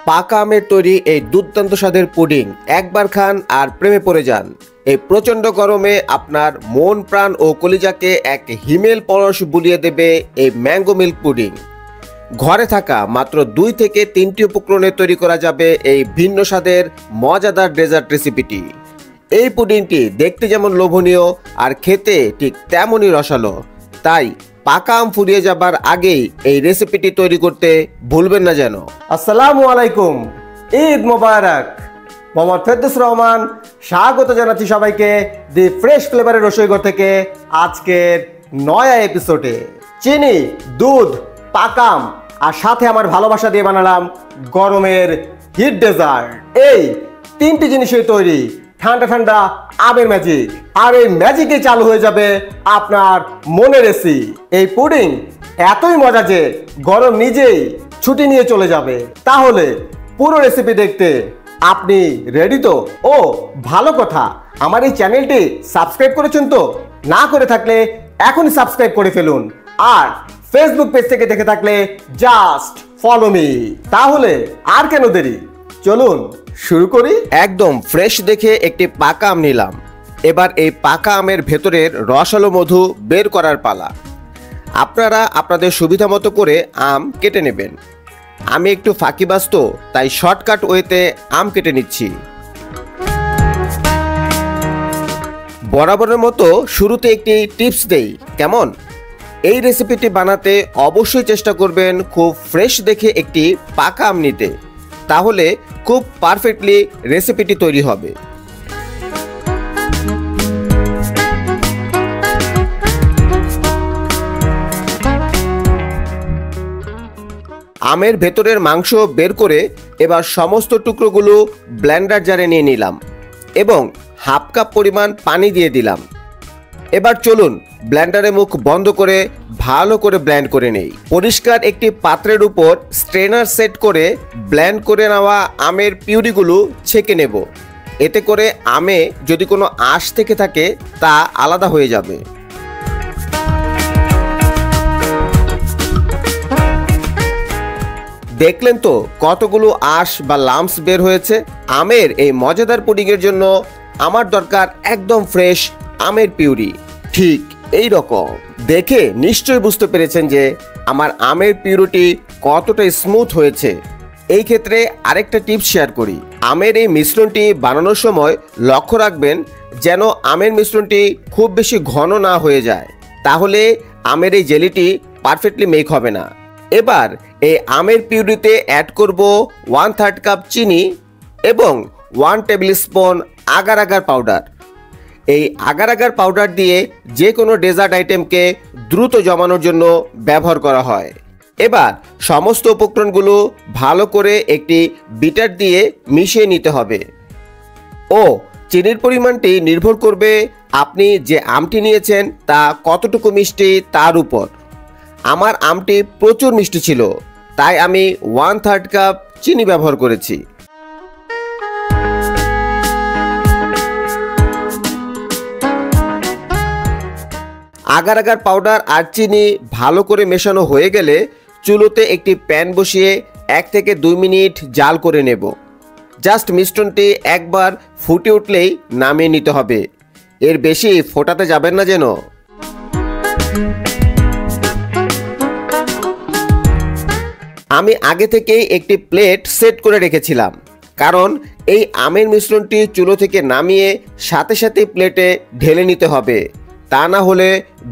পাকা আমের তৈরি এই দুর্দান্ত স্বাদের পুডিং একবার খান আর প্রেমে পড়ে যান। এই প্রচণ্ড গরমে আপনার মন প্রাণ ও কলিজাকে এক হিমেল পরশ বুলিয়ে দেবে এই ম্যাঙ্গো মিল্ক পুডিং। ঘরে থাকা মাত্র 2 থেকে 3টি উপকরণে তৈরি করা যাবে এই ভিন্ন স্বাদের মজাদার ডেজার্ট রেসিপিটি। এই পুডিংটি দেখতে যেমন লোভনীয় আর খেতে ঠিক তেমনই রসালো, তাই পাকা আম ফুরিয়ে যাবার আগেই এই রেসিপিটি তৈরি করতে ভুলবেন না যেন। আসসালামু আলাইকুম, ঈদ মোবারক। মোহাম্মদ ফেরদৌস রহমান স্বাগত জানাচ্ছি সবাইকে দি ফ্রেশ ফ্লেভারের রসইঘর থেকে আজকের নয়া এপিসোডে। চিনি, দুধ, পাকা আম আর সাথে আমার ভালোবাসা দিয়ে বানালাম গরমের হিট ডেজার্ট। এই 3টি জিনিসই তৈরি ঠান্ডা ঠান্ডা আমের ম্যাজিক, আর এই ম্যাজিকে চালু হয়ে যাবে আপনার মনের এসি। এই পুডিং এতই মজা যে গরম নিজেই ছুটি নিয়ে চলে যাবে। তাহলে পুরো রেসিপি দেখতে আপনি রেডি তো? ও ভালো কথা, আমার এই চ্যানেলটি সাবস্ক্রাইব করেছেন তো? না করে থাকলে এখনই সাবস্ক্রাইব করে ফেলুন, আর ফেসবুক পেজ থেকে দেখে থাকলে জাস্ট ফলো মি। তাহলে আর কেন দেরি, চলুন শুরু করি। একদম ফ্রেশ দেখে একটি পাকা আম নিলাম। এবার এই পাকা আমের ভেতরের রসালো মধু বের করার পালা। আপনারা আপনাদের সুবিধা মতো করে আম কেটে নেবেন। আমি একটু ফাঁকিবাজ তো, তাই শর্টকাট ওয়েতে আম কেটে নিচ্ছি। বরাবরের মতো শুরুতে একটি টিপস দেই, কেমন? এই রেসিপিটি বানাতে অবশ্যই চেষ্টা করবেন খুব ফ্রেশ দেখে একটি পাকা আম নিতে, তাহলে খুব পারফেক্টলি রেসিপিটি তৈরি হবে। আমের ভেতরের মাংস বের করে এবার সমস্ত টুকরোগুলো ব্লেন্ডার জারে নিয়ে নিলাম এবং হাফ কাপ পরিমাণ পানি দিয়ে দিলাম। এবার চলুন ব্লেন্ডারে মুখ বন্ধ করে ভালো করে ব্লেন্ড করে নেই। পরিষ্কার একটি পাত্রের উপর স্ট্রেনার সেট করে ব্লেন্ড করে নেওয়া আমের পিউরিগুলো ছেঁকে নেব। এতে করে আমে যদি কোনো আঁশ থেকে থাকে তা আলাদা হয়ে যাবে। দেখলেন তো কতগুলো আঁশ বা লাম্পস বের হয়েছে। আমের এই মজাদার পুডিংয়ের জন্য আমার দরকার একদম ফ্রেশ আমের পিউরি, ঠিক এই রকম। দেখে নিশ্চয়ই বুঝতে পেরেছেন যে আমার আমের পিউরিটি কতটা স্মুথ হয়েছে। এই ক্ষেত্রে আরেকটা টিপস শেয়ার করি। আমের এই মিশ্রণটি বানানোর সময় লক্ষ্য রাখবেন যেন আমের মিশ্রণটি খুব বেশি ঘন না হয়ে যায়, তাহলে আমের এই জেলিটি পারফেক্টলি মেক হবে না। এবার এই আমের পিউরিতে অ্যাড করব 1/3 কাপ চিনি এবং 1 table spoon agar agar powder. এই আগার আগার পাউডার দিয়ে যে কোনো ডেজার্ট আইটেমকে দ্রুত জমানোর জন্য ব্যবহার করা হয়। এবার সমস্ত উপকরণগুলো ভালো করে একটি বিটার দিয়ে মিশিয়ে নিতে হবে। ও চিনির পরিমাণটি নির্ভর করবে আপনি যে আমটি নিয়েছেন তা কতটুকু মিষ্টি তার উপর। আমার আমটি প্রচুর মিষ্টি ছিল, তাই আমি 1/3 কাপ চিনি ব্যবহার করেছি। আগার আগার পাউডার আর চিনি ভালো করে মেশানো হয়ে গেলে চুলোতে একটি প্যান বসিয়ে 1 থেকে 2 মিনিট জাল করে নেব। জাস্ট মিশ্রণটি একবার ফুটে উঠলেই নামিয়ে নিতে হবে, এর বেশি ফোটাতে যাবেন না যেন। আমি আগে থেকেই একটি প্লেট সেট করে রেখেছিলাম, কারণ এই আমের মিশ্রণটি চুলো থেকে নামিয়ে সাথে সাথে প্লেটে ঢেলে নিতে হবে, তা না হলে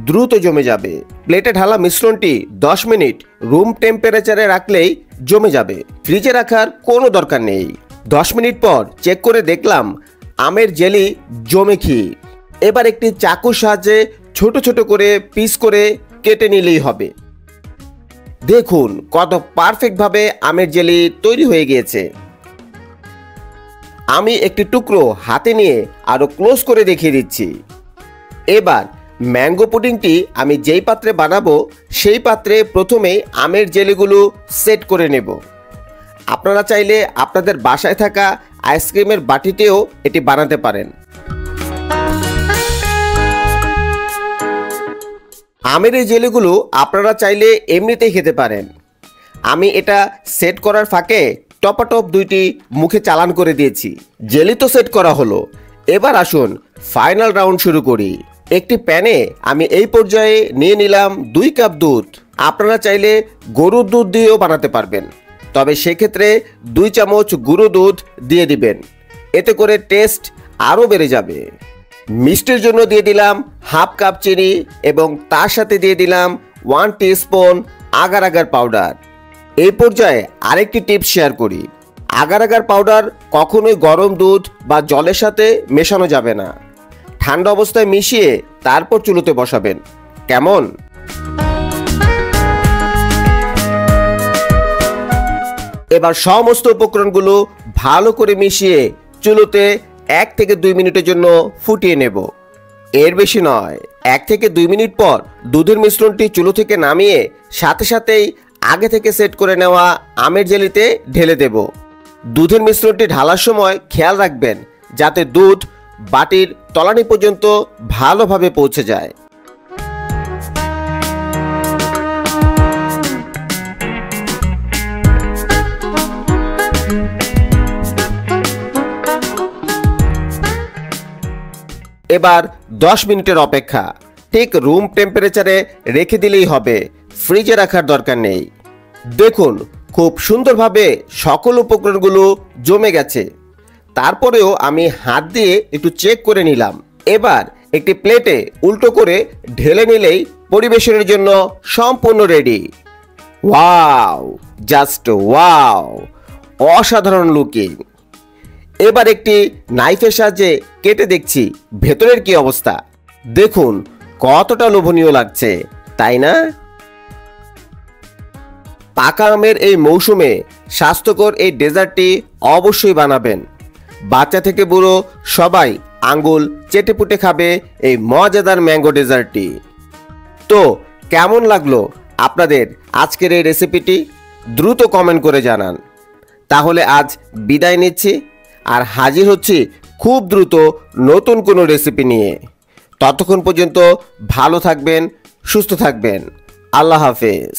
দ্রুত জমে যাবে। প্লেটে ঢালা মিশ্রণটি 10 মিনিট রুম টেম্পারেচারে রাখলেই জমে যাবে, ফ্রিজে রাখার কোনো দরকার নেই। 10 মিনিট পর চেক করে দেখলাম আমের জেলি জমে ক্ষীর। এবার একটি চাকুর সাহায্যে ছোট ছোট করে পিস করে কেটে নিলেই হবে। দেখুন কত পারফেক্টভাবে আমের জেলি তৈরি হয়ে গিয়েছে। আমি একটি টুকরো হাতে নিয়ে আরো ক্লোজ করে দেখিয়ে দিচ্ছি। এবার ম্যাঙ্গো পুডিংটি আমি যেই পাত্রে বানাবো সেই পাত্রে প্রথমেই আমের জেলিগুলো সেট করে নেব। আপনারা চাইলে আপনাদের বাসায় থাকা আইসক্রিমের বাটিতেও এটি বানাতে পারেন। আমের এই জেলিগুলো আপনারা চাইলে এমনিতেই খেতে পারেন। আমি এটা সেট করার ফাঁকে টপাটপ 2টি মুখে চালান করে দিয়েছি। জেলি তো সেট করা হলো, এবার আসুন ফাইনাল রাউন্ড শুরু করি। একটি প্যানে আমি এই পর্যায়ে নিয়ে নিলাম 2 কাপ দুধ। আপনারা চাইলে গরুর দুধ দিয়েও বানাতে পারবেন, তবে সেক্ষেত্রে 2 চামচ গুঁড়ো দুধ দিয়ে দিবেন, এতে করে টেস্ট আরও বেড়ে যাবে। মিষ্টির জন্য দিয়ে দিলাম হাফ কাপ চিনি এবং তার সাথে দিয়ে দিলাম 1 টিস্পুন আগার আগার পাউডার। এই পর্যায়ে আরেকটি টিপস শেয়ার করি, আগার আগার পাউডার কখনোই গরম দুধ বা জলের সাথে মেশানো যাবে না। ঠান্ডা অবস্থায় মিশিয়ে তারপর চুলোতে বসাবেন, কেমন? এবার সমস্ত উপকরণগুলো ভালো করে মিশিয়ে চুলোতে 1 থেকে 2 মিনিটের জন্য ফুটিয়ে নেব, এর বেশি নয়। 1 থেকে 2 মিনিট পর দুধের মিশ্রণটি চুলো থেকে নামিয়ে সাথে সাথেই আগে থেকে সেট করে নেওয়া আমের জেলিতে ঢেলে দেব। দুধের মিশ্রণটি ঢালার সময় খেয়াল রাখবেন যাতে দুধ বাটির তলানি পর্যন্ত ভালোভাবে পৌঁছে যায়। এবার 10 মিনিটের অপেক্ষা, ঠিক রুম টেম্পারেচারে রেখে দিলেই হবে, ফ্রিজে রাখার দরকার নেই। দেখুন খুব সুন্দরভাবে সকল উপকরণগুলো জমে গেছে। তারপরেও আমি হাত দিয়ে একটু চেক করে নিলাম। এবার একটি প্লেটে উল্টো করে ঢেলে নিলেই পরিবেশনের জন্য সম্পূর্ণ রেডি। ওয়াও, জাস্ট ওয়াও, অসাধারণ লুকিং। এবার একটি নাইফের সাহায্যে কেটে দেখছি ভেতরের কি অবস্থা। দেখুন কতটা লোভনীয় লাগছে, তাই না? পাকা আমের এই মৌসুমে স্বাস্থ্যকর এই ডেজার্টটি অবশ্যই বানাবেন। বাচ্চা থেকে বুড়ো সবাই আঙ্গুল চেটেপুটে খাবে এই মজাদার ম্যাঙ্গো ডেজার্টটি। তো কেমন লাগলো আপনাদের আজকের এই রেসিপিটি? দ্রুত কমেন্ট করে জানান। তাহলে আজ বিদায় নিচ্ছি, আর হাজির হচ্ছি খুব দ্রুত নতুন কোনো রেসিপি নিয়ে। ততক্ষণ পর্যন্ত ভালো থাকবেন, সুস্থ থাকবেন। আল্লাহ হাফেজ।